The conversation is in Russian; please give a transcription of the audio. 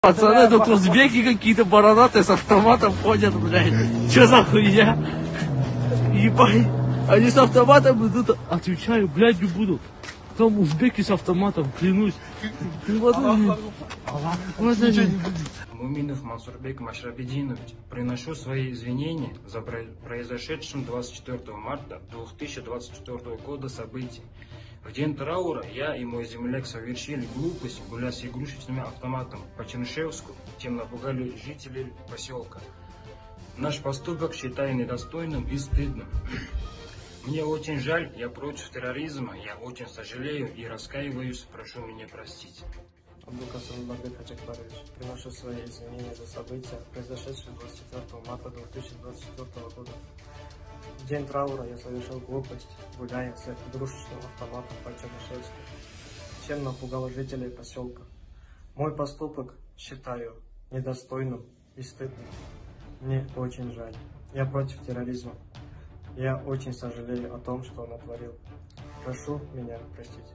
Пацаны тут узбеки какие-то бородатые с автоматом ходят, блядь. Че за хуйня? Ебать. Они с автоматом идут, отвечаю, блядь, не буду. Там узбеки с автоматом, клянусь. Муминов Мансурбек Машрабединович, приношу свои извинения за произошедшим 24 марта 2024 года события. В день траура я и мой земляк совершили глупость, гуляя с игрушечным автоматом по Чернышевску, чем напугали жителей поселка. Наш поступок считаю недостойным и стыдным. Мне очень жаль, я против терроризма, я очень сожалею и раскаиваюсь, прошу меня простить. Абдукасым Бабек Хачакбарович, приношу свои извинения за события, произошедшие 24 марта 2024 года. В день траура я совершил глупость, гуляя с игрушечным автоматом по Чернышевску, чем напугал жителей поселка. Мой поступок считаю недостойным и стыдным. Мне очень жаль. Я против терроризма. Я очень сожалею о том, что натворил. Прошу меня простить.